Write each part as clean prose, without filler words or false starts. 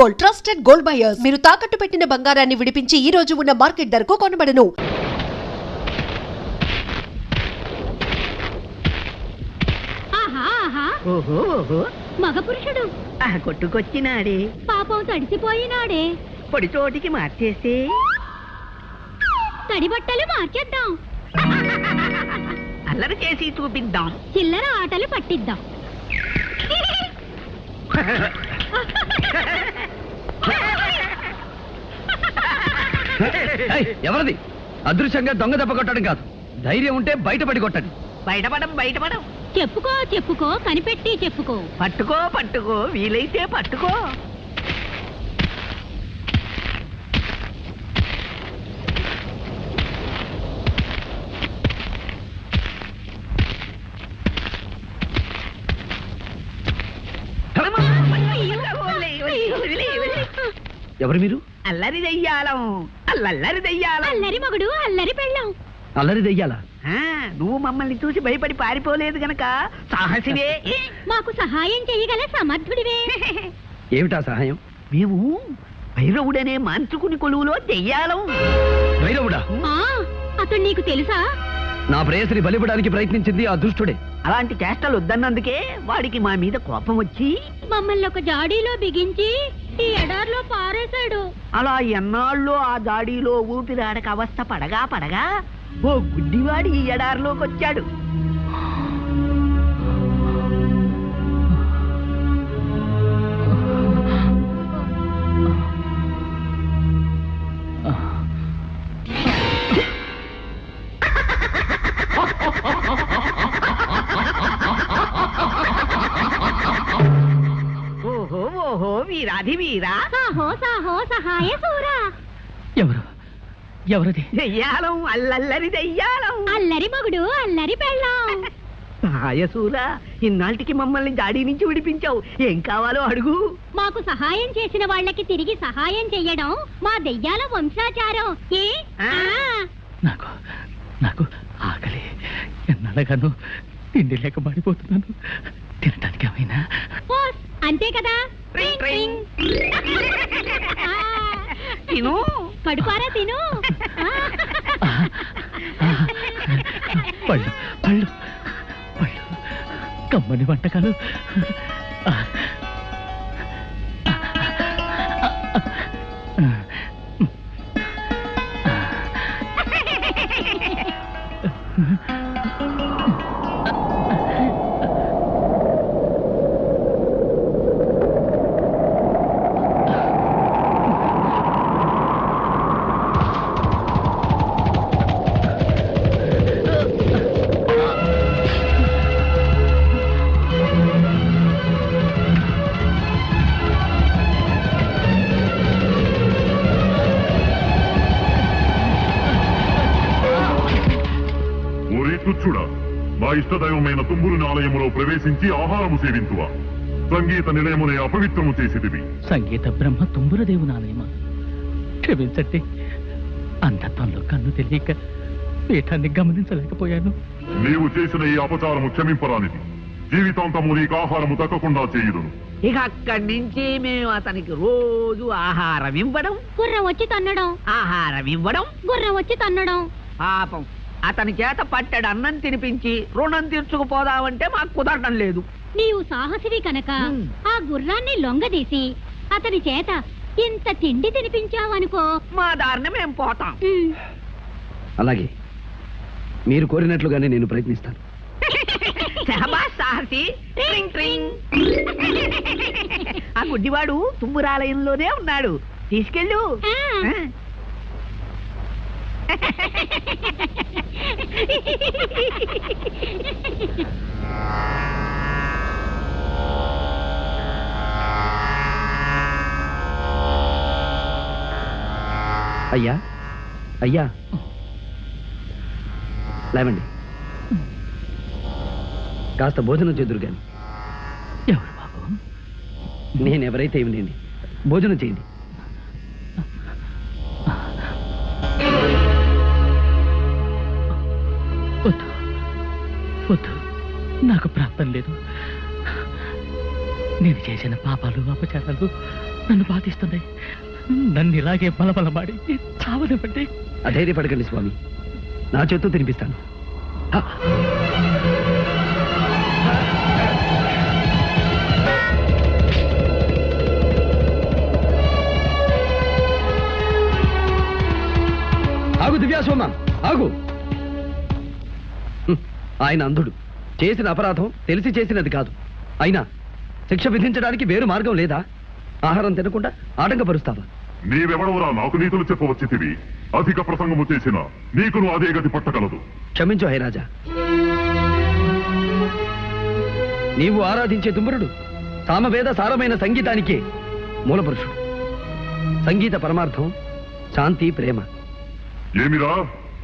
Gold, trusted gold buyers. మీరు తాకట్టు పెట్టిన బంగారాన్ని విడిపించి ఈ రోజు ఉన్న మార్కెట్ ధరకు కొనబడను. మగ పురుషుడు కొట్టుకొచ్చినాడే, పాపం తడిసిపోయినాడే. పొడి చోటికి మార్చేస్తే తడి బట్టలు మార్చేద్దాం, అల్లరి చేసి చూపిద్దాం, చిల్లర ఆటలు పట్టిద్దాం. ఎవరిది? అదృశ్యంగా దొంగ దెబ్బ కొట్టడం కాదు, ధైర్యం ఉంటే బయటపడి కొట్టండి. బయటపడం చెప్పుకో చెప్పుకో, కనిపెట్టి చెప్పుకో. పట్టుకో వీలైతే పట్టుకో. ఎవరు మీరు? అల్లరి దెయ్యాలం, అల్లరి దెయ్యాలం. అల్లరి మగుడు, అల్లరి పెళ్ళం. అల్లరి దెయ్యాలా? నువ్వు మమ్మల్ని చూసి భయపడి పారిపోలేదు గనక సాహసివే. మాకు సహాయం చేయగల సమర్థుడివే. ఏమిటా సహాయం? మేము భైరవుడనే మాంత్రికుని కొలువులో దెయ్యాలం. భైరవుడా? అతడు నీకు తెలుసా? నా ప్రేయసిని బలిపడానికి ప్రయత్నించింది ఆ దుష్టుడే. అలాంటి చేష్టలు వద్దన్నందుకే వాడికి మా మీద కోపం వచ్చి మమ్మల్ని ఒక జాడీలో బిగించి ఈ ఎడార్లో పారేశాడు. అలా ఎన్నాళ్ళో ఆ జాడీలో ఊపిరాడక అవస్థ పడగా ఓ గుడ్డివాడి ఈ ఎడారిలోకి వచ్చాడు. ఓహో వీరాధి వీరా, సాహో సాహో సహాయ సూరా. ఎవరది? దెయ్యాలం, అల్లరి దెయ్యాలం. అల్లరి మగుడు, అల్లరి పెళ్ళం. సహాయసూరా, ఇన్నాళ్ళకి మమ్మల్ని జాడీ నుంచి విడిపించావు. ఏం కావాలో అడుగు. మాకు సహాయం చేసిన వాళ్ళకి తిరిగి సహాయం చెయ్యడం మా దెయ్యాల వంశాచారం. నాకు ఆకలి, ఎన్నడగాను తిండి లేక పడిపోతున్నాను. తినటానికి ఏమైనా? అంతే కదా. తిను, కడుపారా తిను. పళ్ళు పళ్ళు పళ్ళు, కమ్మని వంటకాలు. తుచ్చుడా, మా ఇష్టదైవమైన తుంబురుని ఆలయములో ప్రవేశించి ఆహారము సేవింతువా? సంగీత నిలయమునే అపవిత్రము చేసిదివి. సంగీత బ్రహ్మ తుంబురదేవుని ఆలయమా? క్షమించండి, అంధత్వంలో కన్ను తెలియక పీఠాన్ని గమనించలేకపోయాను. నీవు చేసిన ఈ అపచారము క్షమింపరానిది. జీవితాంతము నీకు ఆహారము తక్కకుండా చేయుదును. ఇక అక్కడి నుంచి మేము అతనికి రోజు ఆహారం ఇవ్వడం, గుర్రం వచ్చి తన్నడం, ఆహారం ఇవ్వడం, గుర్రం వచ్చి తన్నడం. పాపం అతని చేత పట్టెడు అన్నం తినిపించి రుణం తీర్చుకుపోదామంటే మాకు కుదరడం లేదు. నీవు సాహసివి కనుక ఆ గుర్రాన్ని లొంగదీసి అతని చేత ఇంత తిండి తినిపించావనుకో, మా దారిని మేము పోతాం. అలాగే, మీరు కోరినట్లుగానే నేను ప్రయత్నిస్తాను. సాహసి. ఆ గుడ్డివాడు తుంబురాలయంలోనే ఉన్నాడు, తీసుకెళ్ళు. అయ్యా అయ్యా, లేవండి, కాస్త భోజనం చేదురు గాని. ఎవరు బాబు? నేనెవరైతే ఏమిటండి, భోజనం చేయండి. వద్దు వద్దు, నాకు ప్రాప్తం లేదు. నేను చేసిన పాపాలు అపచారాలు నన్ను బాధిస్తుంది. నన్ను ఇలాగే బలబలమాడి చావనివ్వండి. అధైర్యపడకండి స్వామి, నా చేత్తో తినిపిస్తాను. ఆగు దివ్యాసోమ, ఆగు. ఆయన అంధుడు, చేసిన అపరాధం తెలిసి చేసినది కాదు. అయినా శిక్ష విధించడానికి వేరు మార్గం లేదా? ఆహారం తినకుండా ఆటంకపరుస్తావా? నీవెవడవురా నాకు నీతులు చెప్పవచ్చితివి? అధిక ప్రసంగము చేసిన నీకును అదే గతి పట్టగలదు. క్షమించు హైరాజా. నీవు ఆరాధించే తుమ్మురుడు సామవేద సారమైన సంగీతానికే మూలపురుషుడు. సంగీత పరమార్థం శాంతి, ప్రేమ. ఏమిరా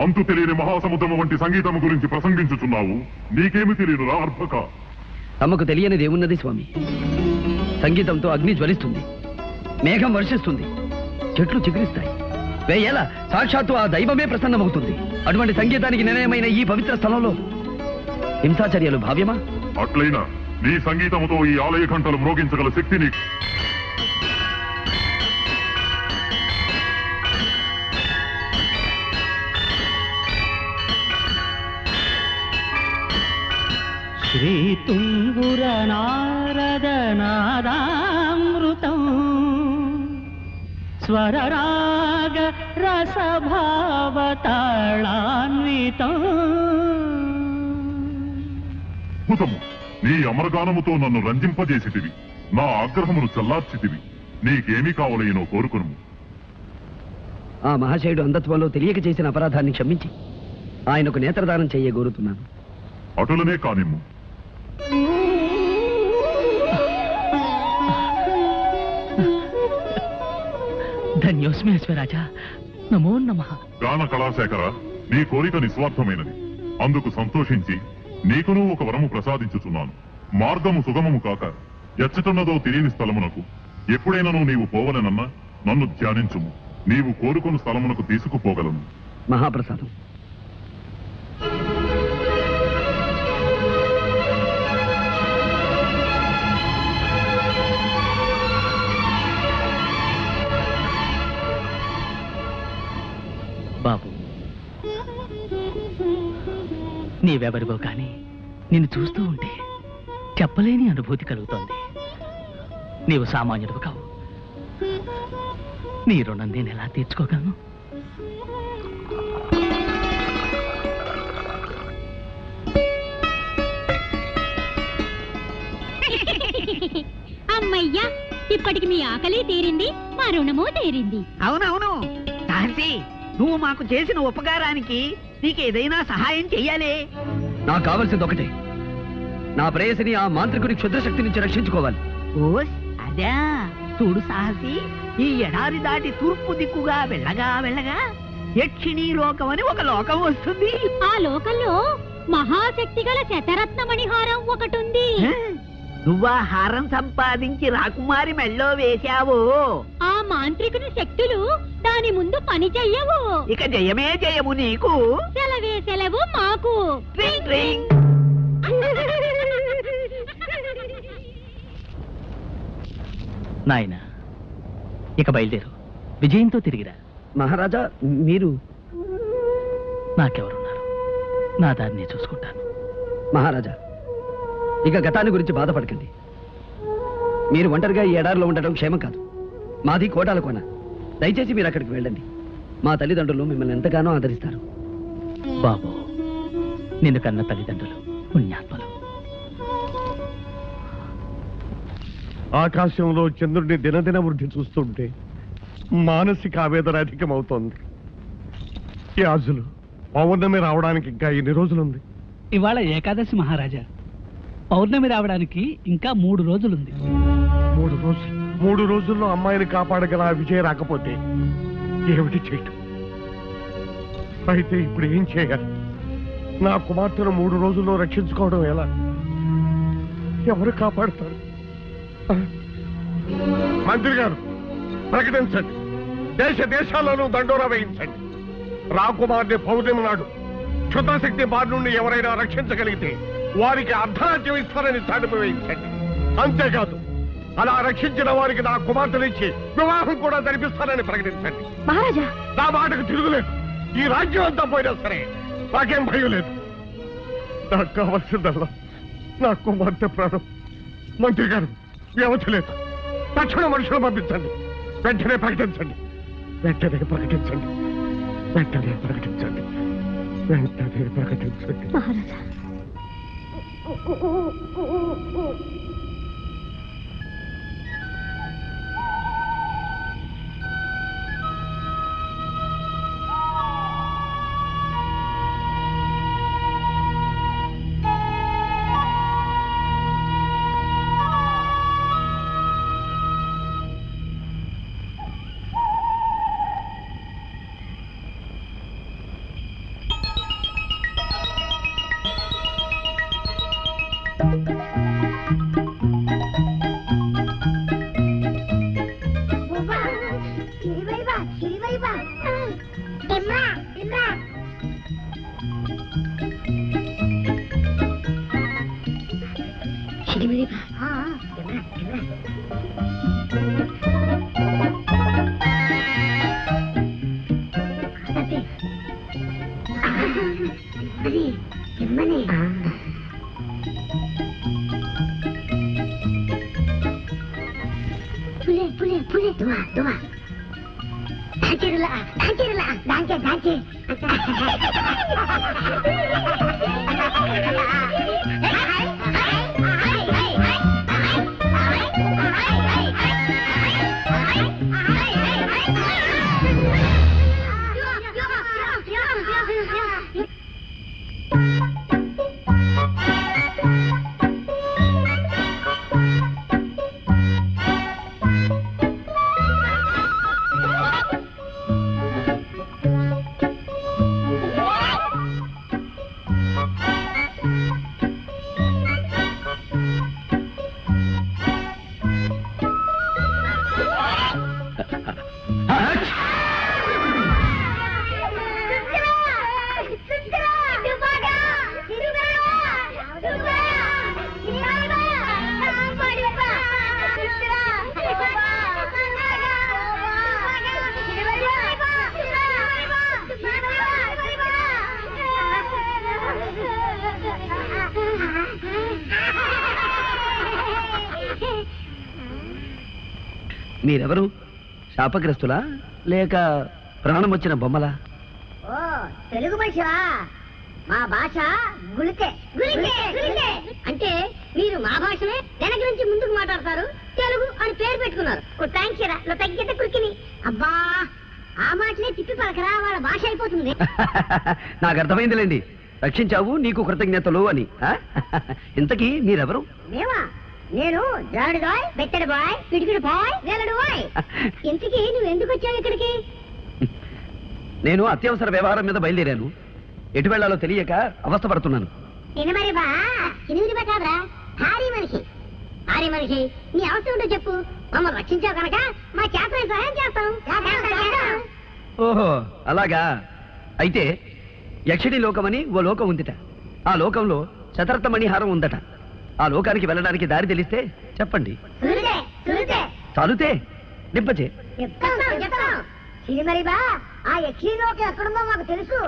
అంతు తెలియని మహాసముద్రము వంటి సంగీతము గురించి ప్రసంగించుచున్నావు? నీకేమి తెలియనురా అర్భక? తమకు తెలియనిది ఏమున్నది స్వామి? సంగీతంతో అగ్ని జ్వలిస్తుంది, మేఘం వర్షిస్తుంది, చెట్లు చిగురిస్తాయి, వేయేలా సాక్షాత్తు ఆ దైవమే ప్రసన్నమవుతుంది. అటువంటి సంగీతానికి నిలయమైన ఈ పవిత్ర స్థలంలో హింసాచర్యలు భావ్యమా? అట్లయినా నీ సంగీతముతో ఈ ఆలయ ఘంటలు మ్రోగించగల శక్తి నీకు. శ్రీతుంగుర నారద నాదామృతం స్వరరాగ రసభావతాళాన్వితం. అద్భుతము! నీ అమరగానముతో నన్ను రంజింపజేసితివి, నా ఆగ్రహమును చల్లార్చితివి. నీకేమీ కావలేనో కోరుకును. ఆ మహాశయుడు అంధత్వంలో తెలియక చేసిన అపరాధాన్ని క్షమించి ఆయనకు నేత్రదానం చెయ్య కోరుతున్నాను. అటులనే కానిమ్ము. ధన్యోస్మి అశ్వరాజా, నమో నమః. గాన కళాశేఖర, నీ కోరిక నిస్వార్థమైనది. అందుకు సంతోషించి నీకును ఒక వరము ప్రసాదించుచున్నాను. మార్గము సుగమము కాక ఎచ్చటున్నదో తెలియని స్థలమునకు ఎప్పుడైనా నీవు పోవలనన్నా నన్ను ధ్యానించుము. నీవు కోరుకున్న స్థలమునకు తీసుకుపోగలను. మహాప్రసాదం. బాబు, నీవెవరివో కానీ నిన్ను చూస్తూ ఉంటే చెప్పలేని అనుభూతి కలుగుతోంది. నీవు సామాన్యుడు కావు. నీ రుణం నేను ఎలా తీర్చుకోగలను? అమ్మయ్యా, ఇప్పటికి మీ ఆకలి తీరింది, మా రుణము తీరింది. అవునవును సహసి, నువ్వు మాకు చేసిన ఉపకారానికి నీకేదైనా సహాయం చెయ్యాలి. నాకు కావలసింది ఒకటే, నా ప్రేయసిని ఆ మాంత్రికుడి క్షుద్రశక్తి నుంచి రక్షించుకోవాలి. ఓస్ అదా, చూడు సాహసి, ఈ ఎడారి దాటి తూర్పు దిక్కుగా వెళ్ళగా వెళ్ళగా యక్షిణీ లోకం అని ఒక లోకం వస్తుంది. ఆ లోకంలో మహాశక్తి గల శతరత్నమణిహారం ఒకటుంది. నువ్వా హారం సంపాదించి రాకుమారి మెళ్ళో వేశావు. ఆ మాంత్రికుని శక్తులు దాని ముందు పని చెయ్యవు. ఇక జయమే జయము నీకు. సెలవే సెలవు మాకు. ట్రింగ్ ట్రింగ్. నాయనా, ఇక బయలుదేరు, విజయంతో తిరిగిరా. మహారాజా, మీరు? నాకెవరున్నారు? నా దారిని చూసుకుంటాను. మహారాజా, ఇక గతాన్ని గురించి బాధపడకండి. మీరు ఒంటరిగా ఈ ఎడారిలో ఉండడం క్షేమం కాదు. మాది కోటాల కోన. దయచేసి మీరు అక్కడికి వెళ్ళండి. మా తల్లిదండ్రులు మిమ్మల్ని ఎంతగానో ఆదరిస్తారు. బాబు, నిన్ను కన్న తల్లిదండ్రులు పుణ్యాత్మలు. ఆకాశంలో చంద్రుడిని దినదిన వృద్ధి చూస్తుంటే మానసిక ఆవేదన అధికమవుతోంది. యాజులు, పౌర్ణమి రావడానికి ఇంకా ఎన్ని రోజులుంది? ఇవాళ ఏకాదశి మహారాజా. పౌర్ణమి రావడానికి ఇంకా 3 రోజులుంది. 3 రోజులు? 3 రోజుల్లో అమ్మాయిని కాపాడగల ఆ విజయ రాకపోతే ఏమిటి చేయటం? అయితే ఇప్పుడు ఏం చేయాలి? నా కుమార్తెను 3 రోజుల్లో రక్షించుకోవడం ఎలా? ఎవరు కాపాడుతారు? మంత్రి గారు, ప్రకటించండి. దేశ దేశాల్లోనూ దండోరా వేయించండి. రాకుమార్ని పౌర్ణమి నాడు క్షుద్రశక్తి బారి నుండి ఎవరైనా రక్షించగలిగితే వారికి అర్ధరాజ్యం ఇస్తారని చాటింపు వేయించండి. అంతేకాదు, అలా రక్షించిన వారికి నా కుమార్తెనిచ్చి వివాహం కూడా జరిపిస్తానని ప్రకటించండి. మహారాజా నా మాటకు తిరుగులేదు. ఈ రాజ్యం అంతా పోయినా సరే నాకేం భయం లేదు. నాకు కావాల్సిందల్లా నా కుమార్తె ప్రాణం. మంత్రి గారు వ్యవధి లేదు. తక్షణ మనుషులు పంపించండి. వెంటనే ప్రకటించండి. వెంటనే ప్రకటించండి. వెంటనే ప్రకటించండి. వెంటనే ప్రకటించండి. మహారాజా మీరెవరు? శాపగ్రస్తులా లేక ప్రాణం వచ్చిన బొమ్మలా? ఓ తెలుగు భాష మా భాష గుళికే గుళికే గుళికే అంటే మీరు మా భాషనే వెనక నుంచి ముందుకు మాట్లాడతారు, తెలుగు అని పేరు పెట్టుకున్నారు. థ్యాంక్స్ రా నువ్వు తగ్గితే కురికిని. అబ్బా ఆ మాటలే తిప్పి పలకరా, వాళ్ళ భాష అయిపోతుంది. నాకు అర్థమైందిలేండి, రక్షించావు నీకు కృతజ్ఞతలు అని. ఇంతకీ మీరెవరు? మేమా? నేను జారుడు బాయ్, బెత్తడి బాయ్, పిడికిడి బాయ్, వేలడు బాయ్. ఇంతకీ నువ్వు ఎందుకు వచ్చావు ఇక్కడికి? నేను అత్యవసర వ్యవహారం మీద బయలుదేరాను. ఎటు వెళ్లాలో తెలియక అవస్థపడుతున్నాను. తినమరి బా తినిమిది పెట్టాదరా. భారీ మనిషి భారీ మనిషి నీ అవసరం ఉంటో చెప్పు, మమ్మల్ని రక్షించావు కనుక మా చేతనే సహాయం చేస్తాం. ఓహో అలాగా. అయితే యక్షిణి లోకమని ఓ లోకం ఉందిట. ఆ లోకంలో శతరత్న మణిహారం ఉందట. ఆ లోకానికి వెళ్ళడానికి దారి తెలిస్తే చెప్పండి. చాలుతే నింపచే చెప్తాం. తినిమరి బా ఆ యక్షి లోకం ఎక్కడుందో మాకు తెలుసు.